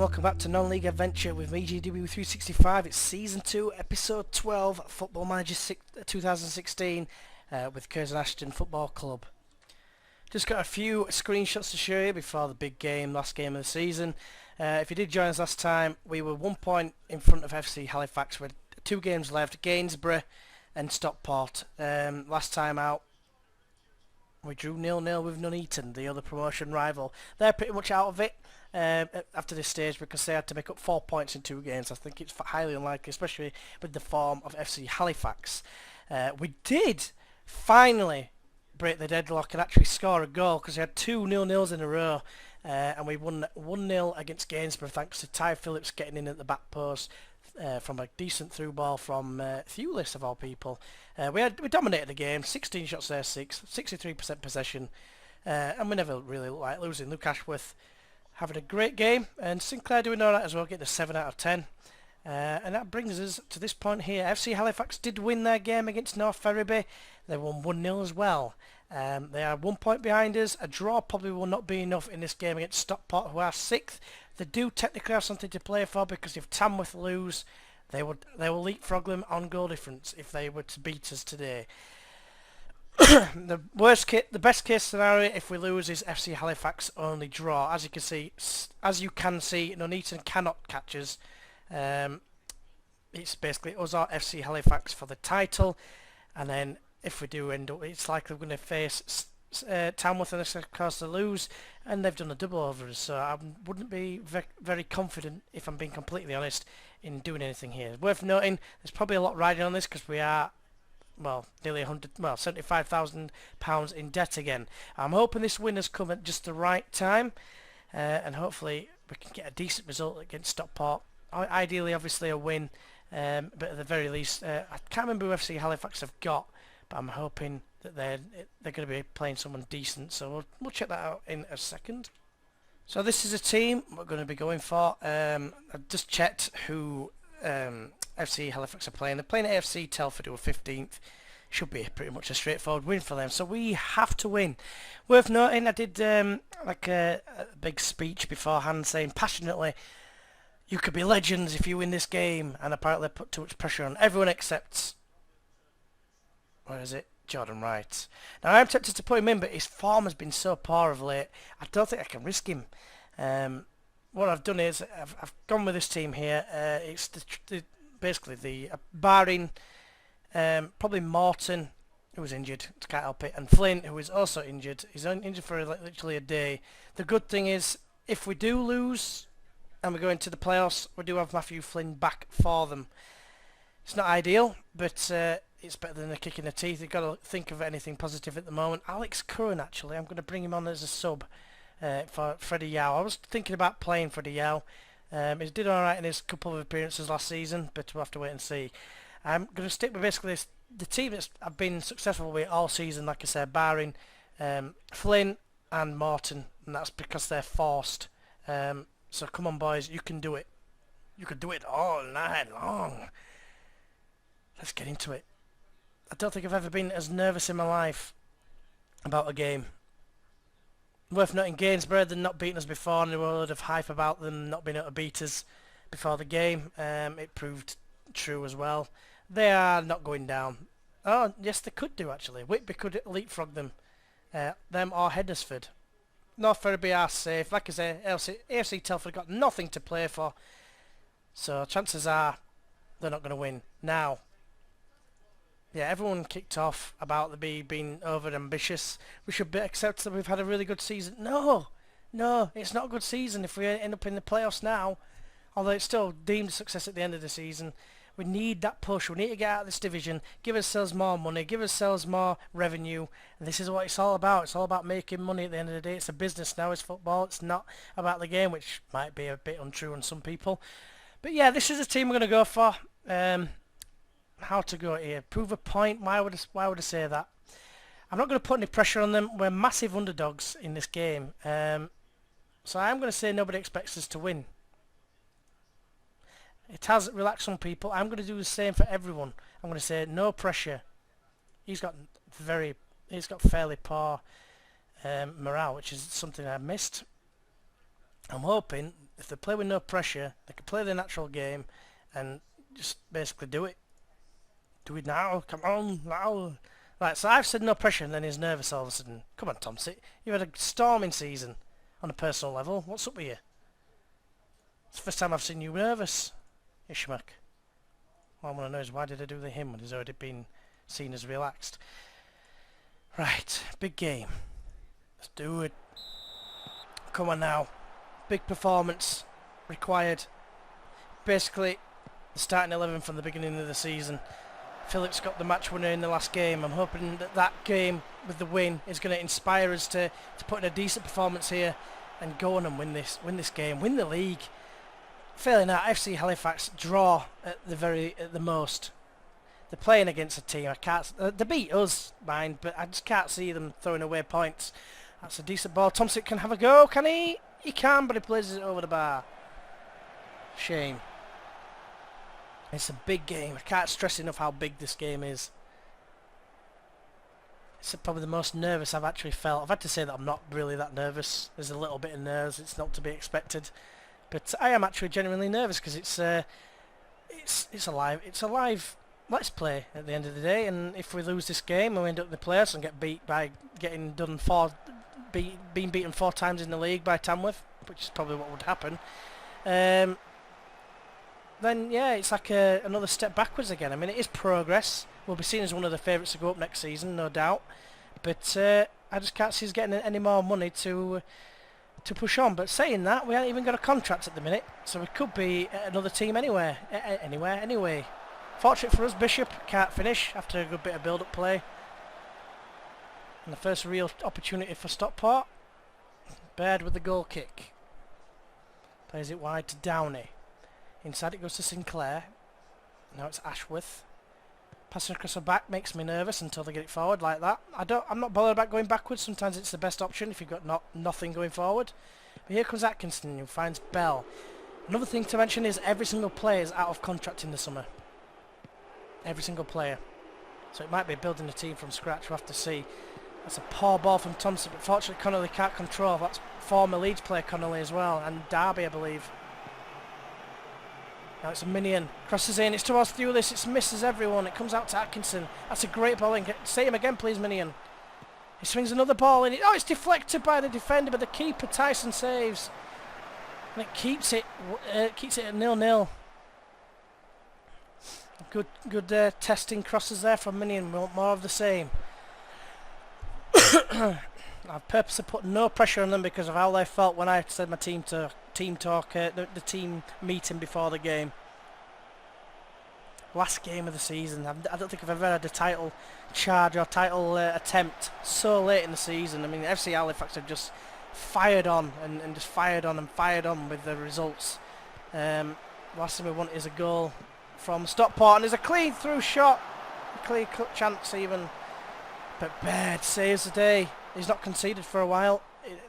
welcome back to Non-League Adventure with me, GW365. It's Season 2, Episode 12, Football Manager 2016 with Curzon Ashton Football Club. Just got a few screenshots to show you before the big game, last game of the season. If you did join us last time, we were 1 point in front of FC Halifax with 2 games left, Gainsborough and Stockport. Last time out, we drew 0-0 with Nuneaton, the other promotion rival. They're pretty much out of it after this stage because they had to make up 4 points in 2 games. I think it's highly unlikely, especially with the form of FC Halifax. We did finally break the deadlock and actually score a goal because we had 2 0-0s in a row and we won 1-0 against Gainsborough thanks to Ty Phillips getting in at the back post from a decent through ball from Thewlis of all people. We dominated the game, 16 shots there, 63% possession, and we never really looked like losing. Luke Ashworth having a great game, and Sinclair doing alright as well, getting a 7 out of 10. And that brings us to this point here. FC Halifax did win their game against North Ferriby. They won 1-0 as well. They are 1 point behind us. A draw probably will not be enough in this game against Stockport, who are 6th. They do technically have something to play for because if Tamworth lose, they will leapfrog them on goal difference if they were to beat us today. The best case scenario if we lose is FC Halifax only draw. As you can see, Nuneaton cannot catch us. It's basically us or FC Halifax for the title, and then if we do end up, it's likely we're going to face Tamworth, and of course they lose, and they've done a double over us, so I wouldn't be very confident, if I'm being completely honest, in doing anything here. Worth noting, there's probably a lot riding on this because we are, well, nearly £75,000 in debt again. I'm hoping this win has come at just the right time, and hopefully we can get a decent result against Stockport. Ideally, obviously, a win, but at the very least, I can't remember who FC Halifax have got, but I'm hoping that they're going to be playing someone decent, so we'll check that out in a second. So this is a team we're going to be going for. I've just checked who FC Halifax are playing. They're playing AFC Telford, who are 15th. Should be pretty much a straightforward win for them, so we have to win. Worth noting, I did like a big speech beforehand saying passionately, you could be legends if you win this game, and apparently put too much pressure on everyone except, where is it? Jordan Wright. Now I'm tempted to put him in, but his form has been so poor of late, I don't think I can risk him. What I've done is I've gone with this team here. It's basically barring probably Morton, who was injured, can't help it, and Flynn, who is also injured. He's injured for literally a day. The good thing is, if we do lose and we go into the playoffs, we do have Matthew Flynn back for them. It's not ideal, but it's better than a kick in the teeth. You've got to think of anything positive at the moment. Alex Curran, actually, I'm going to bring him on as a sub for Freddie Yao. I was thinking about playing Freddie Yao. He did alright in his couple of appearances last season, but we'll have to wait and see. I'm going to stick with basically the team that I've been successful with all season, like I said, barring Flynn and Morton, and that's because they're forced. So come on, boys, you can do it. You can do it all night long. Let's get into it. I don't think I've ever been as nervous in my life about a game. Worth noting, Gainsborough, they've not beaten us before, and there were a lot of hype about them not being able to beat us before the game. It proved true as well. They are not going down. Oh, yes, they could do, actually. Whitby could leapfrog them. Them or Hednesford. North Ferriby are safe. Like I say, AFC Telford got nothing to play for, so chances are they're not going to win. Now, yeah, everyone kicked off about the being over ambitious. We should accept that we've had a really good season. No, it's not a good season if we end up in the playoffs now. Although it's still deemed a success at the end of the season. We need that push. We need to get out of this division, give ourselves more money, give ourselves more revenue. And this is what it's all about. It's all about making money at the end of the day. It's a business now, it's football. It's not about the game, which might be a bit untrue on some people. But yeah, this is a team we're going to go for. How to go here? Prove a point. Why would I say that? I'm not going to put any pressure on them. We're massive underdogs in this game. So I'm going to say nobody expects us to win. It has relaxed some people. I'm going to do the same for everyone. I'm going to say no pressure. He's got fairly poor morale, which is something I missed. I'm hoping if they play with no pressure, they can play their natural game and just basically do it. Do it now, come on, now. Right, so I've said no pressure and then he's nervous all of a sudden. Come on, Thompson, you've had a storming season on a personal level. What's up with you? It's the first time I've seen you nervous, Ishmak. All I want to know is why did I do the him when he's already been seen as relaxed. Right, big game. Let's do it. Come on now. Big performance required. Basically, the starting 11 from the beginning of the season. Phillips got the match winner in the last game. I'm hoping that that game with the win is going to inspire us to put in a decent performance here and go on and win this game, win the league. Failing that, FC Halifax draw at the most. They're playing against a team. I can't. They beat us, mind, but I just can't see them throwing away points. That's a decent ball. Thompson can have a go, can he? He can, but he plays it over the bar. Shame. It's a big game. I can't stress enough how big this game is. It's probably the most nervous I've actually felt. I've had to say that I'm not really that nervous. There's a little bit of nerves. It's not to be expected, but I am actually genuinely nervous because it's a live let's play at the end of the day. And if we lose this game and we end up in the playoffs and get beat by being beaten 4 times in the league by Tamworth, which is probably what would happen. Then yeah, it's like another step backwards again. I mean, it is progress. We'll be seen as one of the favourites to go up next season, no doubt. But I just can't see us getting any more money to push on. But saying that, we haven't even got a contract at the minute, so we could be at another team anywhere. Anyway. Fortunate for us, Bishop can't finish after a good bit of build-up play. And the first real opportunity for Stockport. Baird with the goal kick. Plays it wide to Downey. Inside it goes to Sinclair. Now it's Ashworth. Passing across the back makes me nervous until they get it forward like that. I'm not bothered about going backwards. Sometimes it's the best option if you've got nothing going forward. But here comes Atkinson who finds Bell. Another thing to mention is every single player is out of contract in the summer. Every single player. So it might be building a team from scratch. We'll have to see. That's a poor ball from Thompson, but fortunately Connolly can't control. That's former Leeds player Connolly as well, and Derby I believe. Now it's a minion. Crosses in, it's towards Thewlis, it misses everyone. It comes out to Atkinson. That's a great ball in. Say him again please, minion. He swings another ball in. Oh, it's deflected by the defender, but the keeper Tyson saves. And it keeps it at 0-0. Good testing crosses there from Minion. We want more of the same. I've purposely put no pressure on them because of how they felt when I said my team talk, the team meeting before the game. Last game of the season. I don't think I've ever had a title charge or title attempt so late in the season. I mean, FC Halifax have just fired on and just fired on with the results. Last thing we want is a goal from Stockport, and there's a clean through shot, a clear cut chance even, but Baird saves the day. He's not conceded for a while.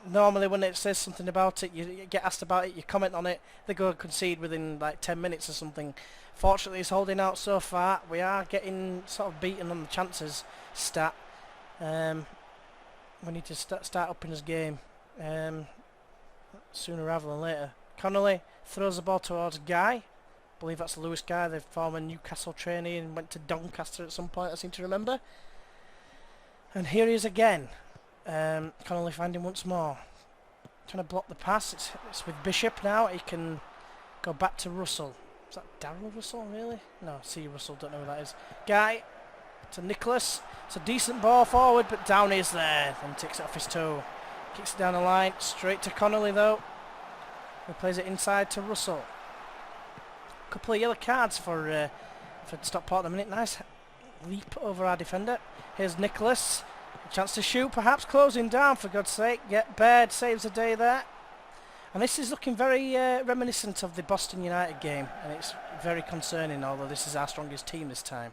Normally when it says something about it, you get asked about it, you comment on it, they go and concede within like 10 minutes or something. Fortunately he's holding out so far. We are getting sort of beaten on the chances stat. We need to start upping his game sooner rather than later. Connolly throws the ball towards Guy. I believe that's Lewis Guy, the former Newcastle trainee and went to Doncaster at some point, I seem to remember. And here he is again. Connolly finding once more. Trying to block the pass. It's with Bishop now. He can go back to Russell. Is that Darryl Russell, really? No, C. Russell, don't know who that is. Guy to Nicholas. It's a decent ball forward, but Downey is there. Then takes it off his toe. Kicks it down the line. Straight to Connolly, though. He plays it inside to Russell. Couple of yellow cards for Stockport at the minute. Nice leap over our defender. Here's Nicholas. A chance to shoot, perhaps closing down for God's sake. Yet Baird saves the day there. And this is looking very reminiscent of the Boston United game, and it's very concerning, although this is our strongest team this time.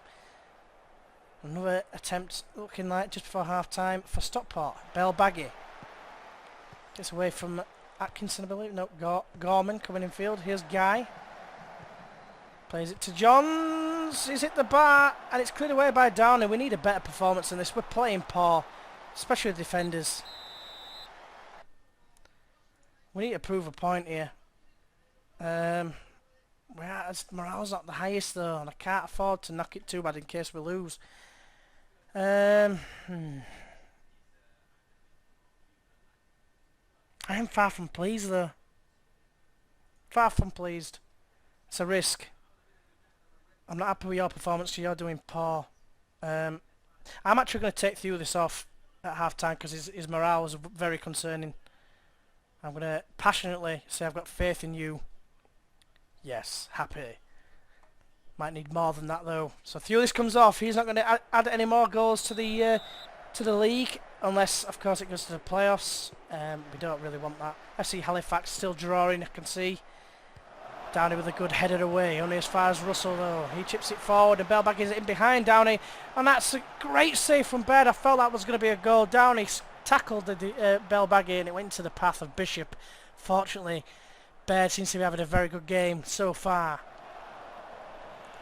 Another attempt looking like just before half time for Stockport. Bell Baggy gets away from Atkinson, I believe. No, Gorman coming in field. Here's Guy. Plays it to Johns. He's hit the bar and it's cleared away by Downey. We need a better performance than this. We're playing poor, especially with defenders. We need to prove a point here. Morale's not the highest though, and I can't afford to knock it too bad in case we lose. I am far from pleased though. Far from pleased. It's a risk. I'm not happy with your performance, so you're doing poor. I'm actually going to take Theo this off at half time because his morale was very concerning. I'm going to passionately say I've got faith in you. Yes, happy. Might need more than that though. So Theo comes off. He's not going to add any more goals to the league unless, of course, it goes to the playoffs. We don't really want that. FC Halifax still drawing. I can see. Downey with a good header away, only as far as Russell though. He chips it forward and Bellbag is in behind Downey, and that's a great save from Baird. I felt that was going to be a goal. Downey tackled the Bellbaggy and it went into the path of Bishop. Fortunately, Baird seems to be having a very good game so far.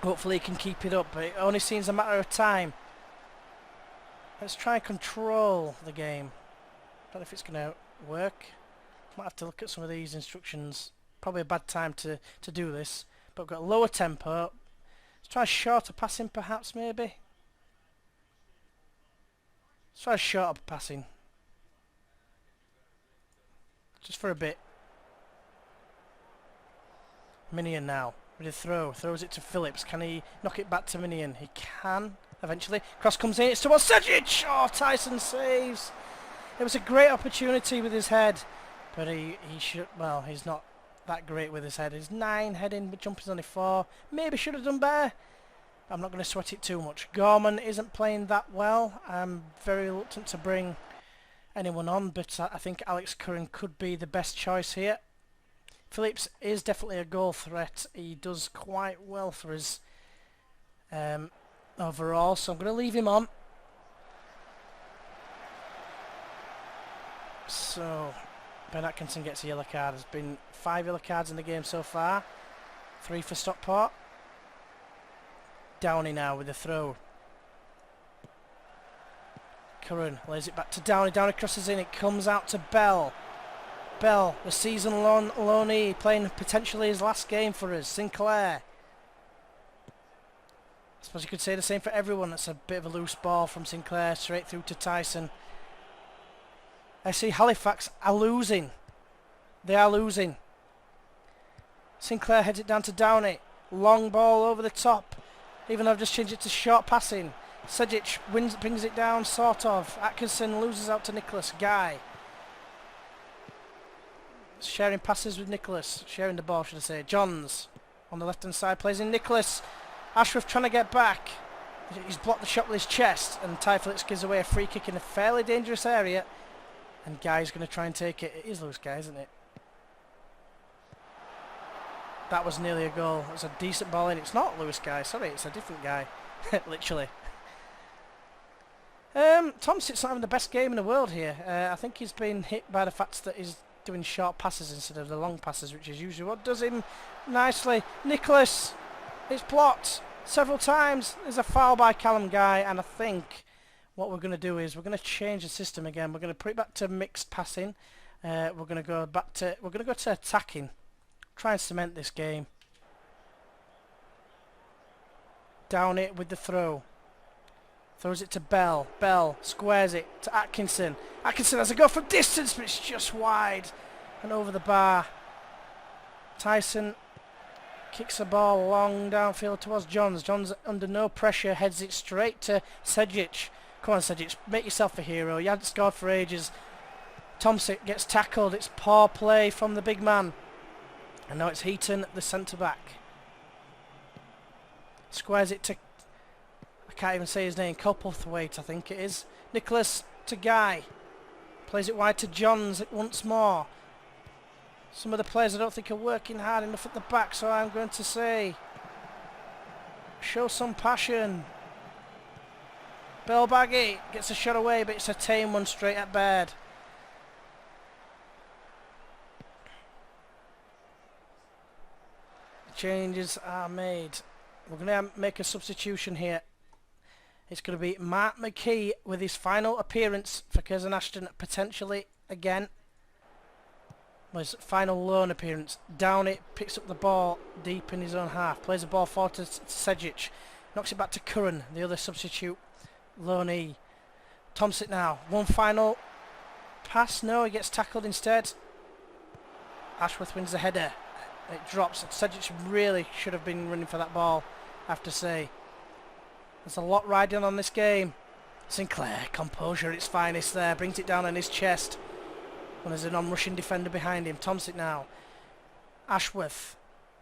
Hopefully he can keep it up, but it only seems a matter of time. Let's try and control the game. Don't know if it's going to work. Might have to look at some of these instructions. Probably a bad time to do this, but we've got a lower tempo. Let's try a shorter passing perhaps, maybe. Let's try a shorter passing. Just for a bit. Minion now, with a throw. Throws it to Phillips. Can he knock it back to Minion? He can, eventually. Cross comes in, it's towards Sejic! Oh, Tyson saves! It was a great opportunity with his head, but he should, well, he's not that great with his head. He's 9 heading, but jumping's only 4. Maybe should have done better. I'm not going to sweat it too much. Gorman isn't playing that well. I'm very reluctant to bring anyone on, but I think Alex Curran could be the best choice here. Phillips is definitely a goal threat. He does quite well for us overall, so I'm going to leave him on. So Ben Atkinson gets a yellow card. There's been 5 yellow cards in the game so far. 3 for Stockport. Downey now with the throw. Curran lays it back to Downey. Downey crosses in. It comes out to Bell. Bell, the season loanee, playing potentially his last game for us. Sinclair. I suppose you could say the same for everyone. That's a bit of a loose ball from Sinclair straight through to Tyson. I see Halifax are losing. They are losing. Sinclair heads it down to Downey. Long ball over the top. Even though I've just changed it to short passing. Sejic brings it down, sort of. Atkinson loses out to Nicholas. Guy. Sharing passes with Nicholas. Sharing the ball, should I say. Johns on the left-hand side plays in Nicholas. Ashworth trying to get back. He's blocked the shot with his chest. And Ty Phillips gives away a free kick in a fairly dangerous area. And Guy's going to try and take it. It is Lewis Guy, isn't it? That was nearly a goal. It was a decent ball in. It's not Lewis Guy. Sorry, it's a different guy. Literally. Tomsit's not having the best game in the world here. I think he's been hit by the fact that he's doing short passes instead of the long passes, which is usually what does him nicely. Nicholas, it's blocked several times. There's a foul by Callum Guy, and I think what we're going to do is we're going to change the system again. We're going to put it back to mixed passing. We're going to go to attacking. Try and cement this game. Down it with the throw. Throws it to Bell. Bell squares it to Atkinson. Atkinson has a go from distance, but it's just wide and over the bar. Tyson kicks the ball long downfield towards Johns. Johns under no pressure heads it straight to Sejic. Come on, Sejic, make yourself a hero. You hadn't scored for ages. Tomsic gets tackled. It's poor play from the big man. And now it's Heaton, the centre-back. Squares it to, I can't even say his name, Coplethwaite, I think it is. Nicholas to Guy. Plays it wide to Johns once more. Some of the players I don't think are working hard enough at the back, so I'm going to say, show some passion. Bellbaggy gets a shot away, but it's a tame one straight at Baird. Changes are made. We're going to make a substitution here. It's going to be Mark McKee with his final appearance for Curzon Ashton, potentially again. his final loan appearance. Down it, picks up the ball deep in his own half, plays the ball forward to Sejic, knocks it back to Curran, the other substitute loanee. Tomsic now, one final pass, no, he gets tackled instead. Ashworth wins the header, it drops. Sejic really should have been running for that ball, I have to say. There's a lot riding on this game. Sinclair, composure at its finest there, brings it down on his chest when there's a non-rushing defender behind him. Tomsic now. Ashworth.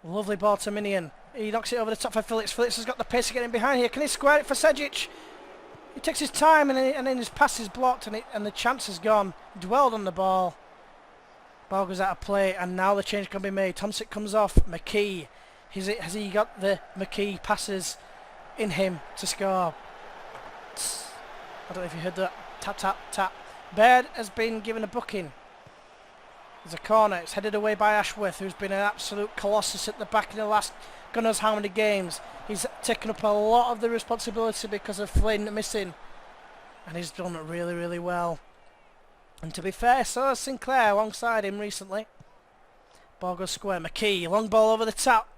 Lovely ball to Minion. He knocks it over the top for Phillips. Phillips has got the pace to get in behind here. Can he square it for Sejic? He takes his time and then his pass is blocked and the chance is gone. Dwelled on the ball. Ball goes out of play and now the change can be made. Tomsic comes off. McKee. Has he got the McKee passes in him to score? I don't know if you heard that. Tap, tap, tap. Baird has been given a booking. There's a corner. It's headed away by Ashworth, who's been an absolute colossus at the back in the last God knows how many games. He's taken up a lot of the responsibility because of Flynn missing. And he's done it really, really well. And to be fair, so has Sinclair alongside him recently. Ball goes square. McKee, long ball over the top.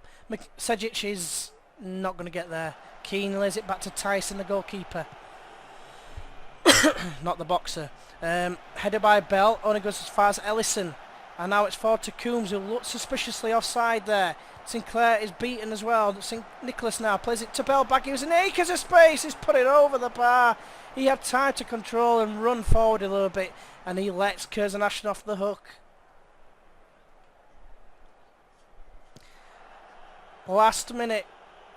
Sejic is not going to get there. Keane lays it back to Tyson, the goalkeeper. Not the boxer. Headed by Bell, only goes as far as Ellison. And now it's forward to Coombs, who looks suspiciously offside there. Sinclair is beaten as well. Nicholas now plays it to Bell back. He was in acres of space. He's put it over the bar. He had time to control and run forward a little bit. And he lets Curzon Ashton off the hook. Last minute.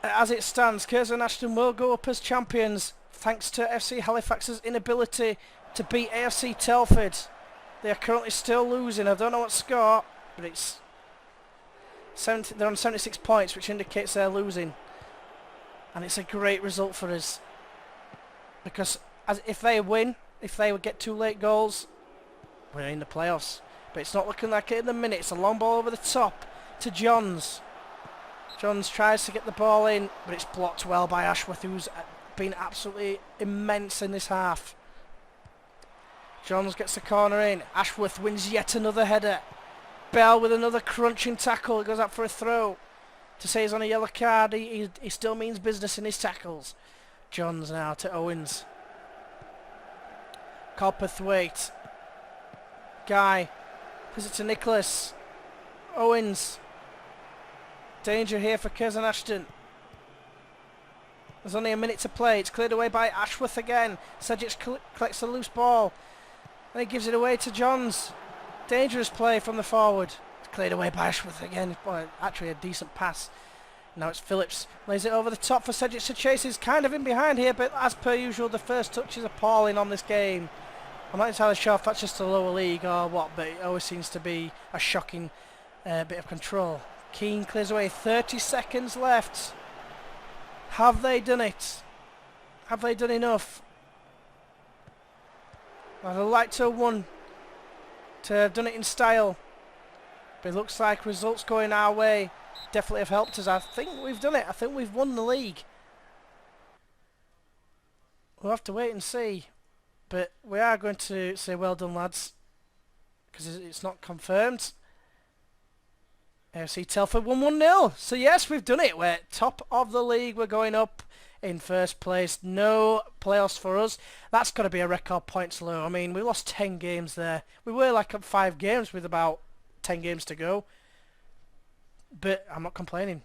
As it stands, Curzon Ashton will go up as champions thanks to FC Halifax's inability to beat AFC Telford. They are currently still losing. I don't know what score, but it's 70, they're on 76 points, which indicates they're losing. And it's a great result for us. Because if they win, if they would get 2 late goals, we're in the playoffs. But it's not looking like it in the minute. It's a long ball over the top to Johns. Johns tries to get the ball in, but it's blocked well by Ashworth, who's been absolutely immense in this half. Johns gets the corner in. Ashworth wins yet another header. Bell with another crunching tackle. It goes up for a throw. To say he's on a yellow card, he still means business in his tackles. Johns now to Owens. Copperthwaite. Guy. Gives it to Nicholas. Owens. Danger here for Curzon Ashton. There's only a minute to play. It's cleared away by Ashworth again. Sejic collects the loose ball. And he gives it away to Johns. Dangerous play from the forward. It's cleared away by Ashworth again. Well, actually a decent pass. Now it's Phillips. Lays it over the top for Sejic to chase. He's kind of in behind here, but as per usual, the first touch is appalling on this game. I'm not entirely sure if that's just the lower league or what, but it always seems to be a shocking bit of control. Keane clears away. 30 seconds left. Have they done it? Have they done enough? I'd like to have won, to have done it in style. But it looks like results going our way definitely have helped us. I think we've done it. I think we've won the league. We'll have to wait and see. But we are going to say well done, lads, because it's not confirmed. AFC Telford won 1-0. So yes, we've done it. We're top of the league. We're going up in first place. No playoffs for us. That's got to be a record points low. I mean, we lost 10 games there. We were like up 5 games with about 10 games to go. But I'm not complaining.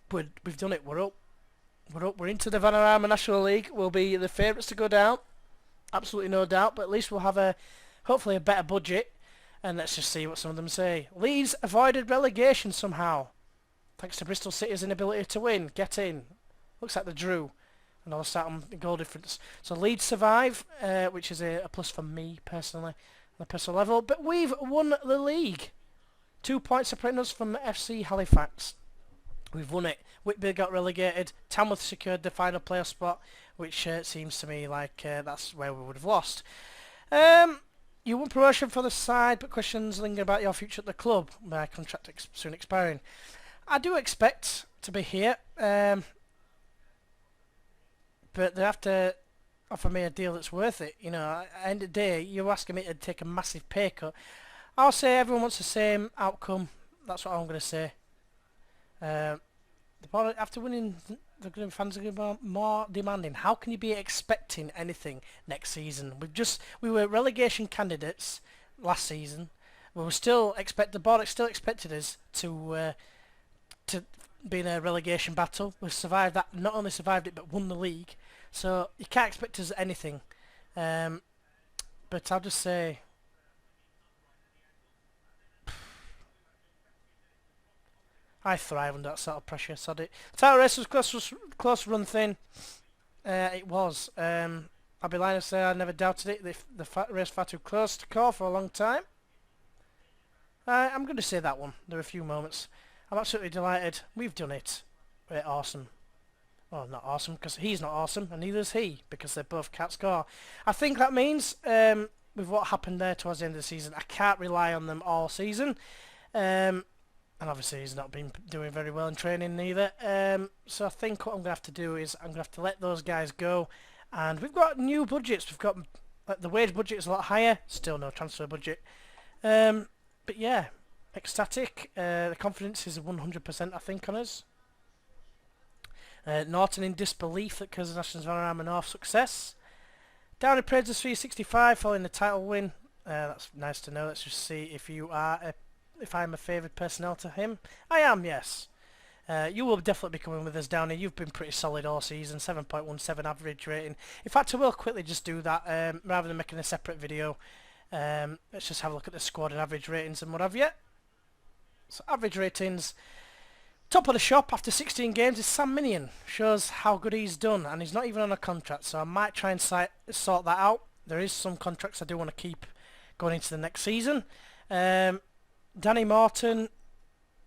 We've done it. We're up. We're up. We're into the Vanarama National League. We'll be the favourites to go down. Absolutely no doubt. But at least we'll have hopefully a better budget. And let's just see what some of them say. Leeds avoided relegation somehow, thanks to Bristol City's inability to win. Get in. Looks like they drew. And I'll start on goal difference. So Leeds survive, which is a plus for me personally, on the personal level. But we've won the league. 2 points separating us from FC Halifax. We've won it. Whitby got relegated. Tamworth secured the final playoff spot, which seems to me like that's where we would have lost. You won promotion for the side, but questions linger about your future at the club. My contract soon expiring. I do expect to be here, but they have to offer me a deal that's worth it. You know, at the end of the day, you're asking me to take a massive pay cut. I'll say everyone wants the same outcome. That's what I'm going to say. The after winning, the fans are going to be more demanding. How can you be expecting anything next season? We were relegation candidates last season. We were still the board still expected us to be in a relegation battle. We survived that. Not only survived it, but won the league. So you can't expect us anything. But I'll just say, I thrive under that sort of pressure. Sod it. Title race was close run thin. It was. I'll be lying to say I never doubted it. The race far too close to call for a long time. I'm going to say that one. There were a few moments. I'm absolutely delighted. We've done it. We're awesome. Well, not awesome, because he's not awesome, and neither is he, because they both can't score. I think that means, with what happened there towards the end of the season, I can't rely on them all season. And obviously he's not been doing very well in training neither. So I think what I'm going to have to do is I'm going to have to let those guys go. And we've got new budgets. We've got the wage budget is a lot higher. Still no transfer budget. But yeah, ecstatic. The confidence is 100% I think on us. Norton in disbelief at Curzon Ashton's Vanarama North success. Downey praises 365 following the title win. That's nice to know. Let's just see if I'm a favoured personnel to him. I am, yes. You will definitely be coming with us, Downey. You've been pretty solid all season. 7.17 average rating. In fact, I will quickly just do that rather than making a separate video. Let's just have a look at the squad and average ratings and what have you. So average ratings. Top of the shop after 16 games is Sam Minion. Shows how good he's done, and he's not even on a contract, so I might try and sort that out. There is some contracts I do want to keep going into the next season. Danny Morton,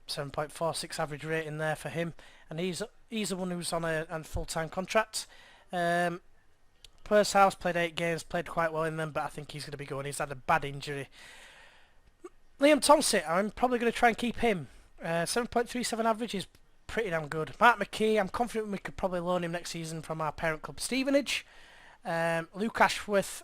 7.46 average rating there for him, and he's the one who's on a full-time contract. Pursehouse played 8 games, played quite well in them, but I think he's going to be going. He's had a bad injury. Liam Thompson, I'm probably going to try and keep him. 7.37 average is pretty damn good. Mark McKee, I'm confident we could probably loan him next season from our parent club Stevenage. Luke Ashworth,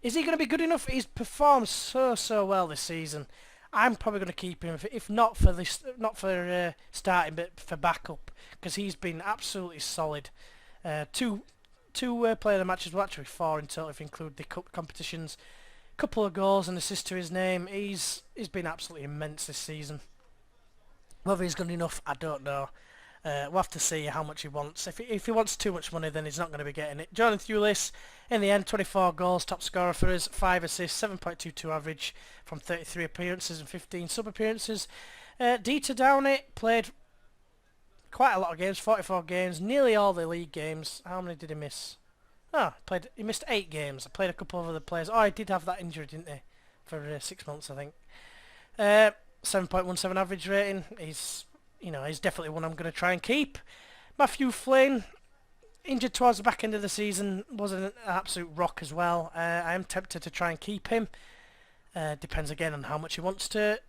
is he going to be good enough? He's performed so well this season. I'm probably going to keep him, if not for starting, but for backup, because he's been absolutely solid. Two player of the matches, well actually 4 in total if you include the cup competitions. Couple of goals and assists to his name. He's been absolutely immense this season. Whether he's good enough, I don't know. We'll have to see how much he wants. If he wants too much money, then he's not going to be getting it. Jordan Thewlis, in the end, 24 goals, top scorer for us, 5 assists, 7.22 average from 33 appearances and 15 sub-appearances. Dieter Downey played quite a lot of games, 44 games, nearly all the league games. How many did he miss? Oh, he missed 8 games. I played a couple of other players. Oh, he did have that injury, didn't he? For 6 months, I think. 7.17 average rating. He's definitely one I'm going to try and keep. Matthew Flynn, injured towards the back end of the season, was an absolute rock as well. I am tempted to try and keep him. Depends again on how much he wants to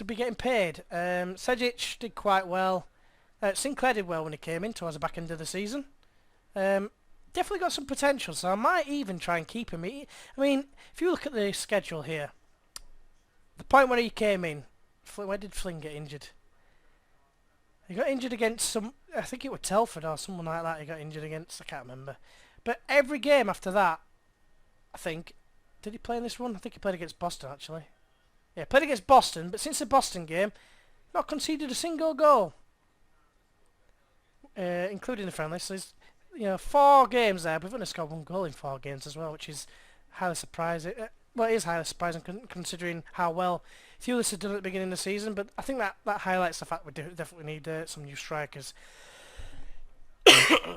be getting paid. Sejic did quite well. Sinclair did well when he came in towards the back end of the season. Definitely got some potential, so I might even try and keep him. I mean, if you look at the schedule here, the point where he came in, where did Flynn get injured? He got injured against I think it was Telford or someone like that he got injured against, I can't remember. But every game after that, I think, did he play in this one? I think he played against Boston, actually. Yeah, played against Boston, but since the Boston game, not conceded a single goal. Including the friendly, so he's, 4 games there. We've only scored 1 goal in 4 games as well, which is highly surprising. Well, it is highly surprising considering how well Thewlis had done at the beginning of the season, but I think that highlights the fact we definitely need some new strikers.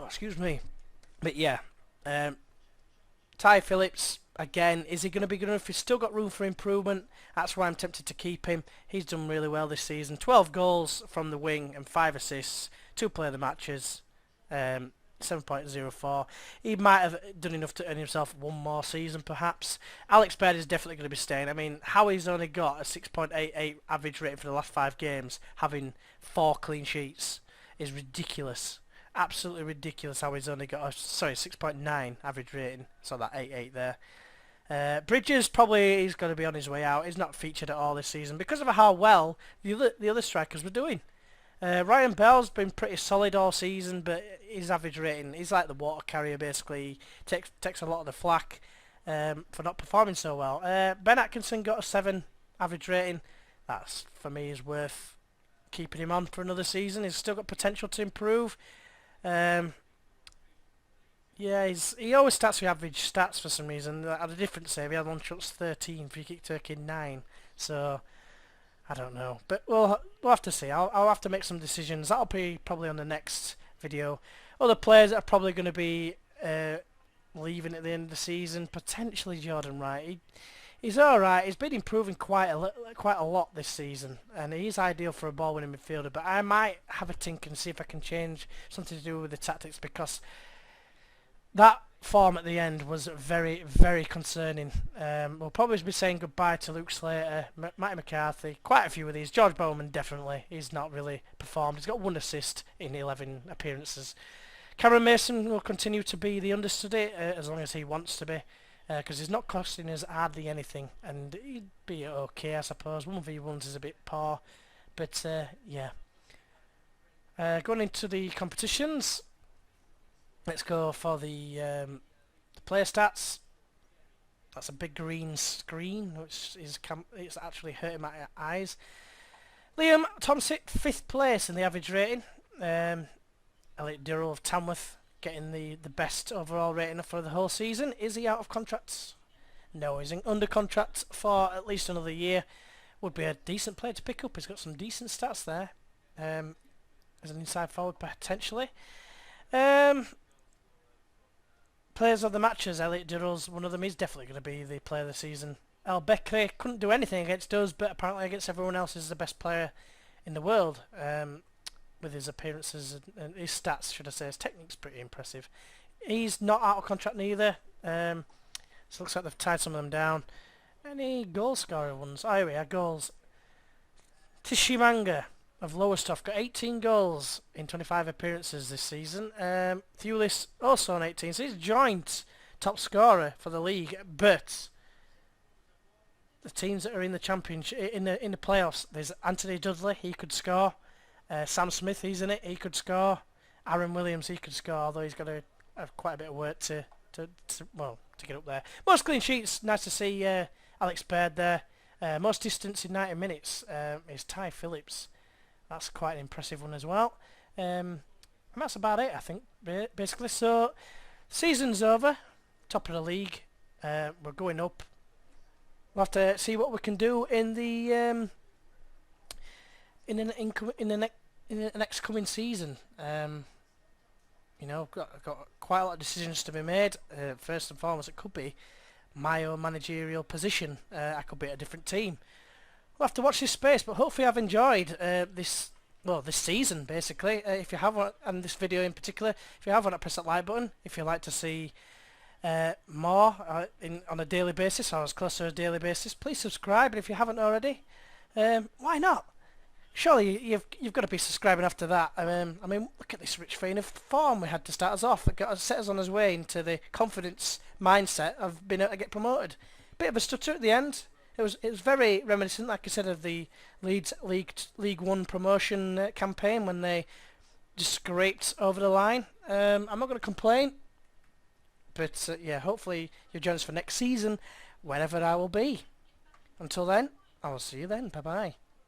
Excuse me. But yeah, Ty Phillips, again, is he going to be good enough? He's still got room for improvement. That's why I'm tempted to keep him. He's done really well this season. 12 goals from the wing and 5 assists, 2 player of the matches. 7.04. He might have done enough to earn himself 1 more season, perhaps. Alex Baird is definitely going to be staying. I mean, how he's only got a 6.88 average rating for the last 5 games, having 4 clean sheets, is ridiculous. Absolutely ridiculous how he's only got a 6.9 average rating. So that 8.8 there. Bridges probably is going to be on his way out. He's not featured at all this season because of how well the other strikers were doing. Ryan Bell's been pretty solid all season, but his average rating, he's like the water carrier basically. He takes a lot of the flack for not performing so well. Ben Atkinson got a 7 average rating. That's, for me, is worth keeping him on for another season. He's still got potential to improve. Yeah, he always starts with average stats for some reason. At a different save, he had one shots 13, free kick taking 9. So I don't know, but we'll have to see. I'll have to make some decisions. That'll be probably on the next video. Other players that are probably going to be leaving at the end of the season, potentially Jordan Wright. He's all right. He's been improving quite a lot this season, and he's ideal for a ball-winning midfielder. But I might have a think and see if I can change something to do with the tactics, because that form at the end was very, very concerning. We'll probably be saying goodbye to Luke Slater, Matty McCarthy, quite a few of these. George Bowman, definitely. He's not really performed. He's got 1 assist in 11 appearances. Cameron Mason will continue to be the understudy as long as he wants to be, because he's not costing us hardly anything, and he'd be okay, I suppose. 1v1s is a bit poor, but yeah. Going into the competitions, let's go for the player stats. That's a big green screen, which is it's actually hurting my eyes. Liam Tomsic, 5th place in the average rating. Elliot Dirrell of Tamworth getting the best overall rating for the whole season. Is he out of contracts? No, he's under contract for at least another year. Would be a decent player to pick up. He's got some decent stats there. As an inside forward potentially. Players of the matches, Elliot Dirrell's one of them. He's definitely going to be the player of the season. El Bekri couldn't do anything against us, but apparently against everyone else is the best player in the world. With his appearances and his stats, should I say. His technique's pretty impressive. He's not out of contract neither. So it looks like they've tied some of them down. Any goal scorer ones? Oh, here we are, goals. Tishimanga of Lowestoft got 18 goals in 25 appearances this season. Thewlis also on 18, so he's joint top scorer for the league. But the teams that are in the championship, in the playoffs, there's Anthony Dudley, he could score. Sam Smith, he's in it, he could score. Aaron Williams, he could score, although he's got to have quite a bit of work to get up there. Most clean sheets, nice to see Alex Baird there. Most distance in 90 minutes is Ty Phillips. That's quite an impressive one as well. And that's about it, I think, basically. So, season's over. Top of the league. We're going up. We'll have to see what we can do in the next coming season. You know, got quite a lot of decisions to be made. First and foremost, it could be my own managerial position. I could be at a different team. We'll have to watch this space, but hopefully I've enjoyed this season, basically. If you have one, and this video in particular, if you have one, press that like button. If you'd like to see more on a daily basis, or as close to a daily basis, please subscribe. And if you haven't already, why not? Surely you've got to be subscribing after that. I mean, look at this rich vein of form we had to start us off. It got set us on his way into the confidence mindset of being able to get promoted. Bit of a stutter at the end. It was very reminiscent, like I said, of the Leeds League One promotion campaign when they just scraped over the line. I'm not going to complain, but yeah, hopefully you'll join us for next season, wherever I will be. Until then, I will see you then. Bye bye.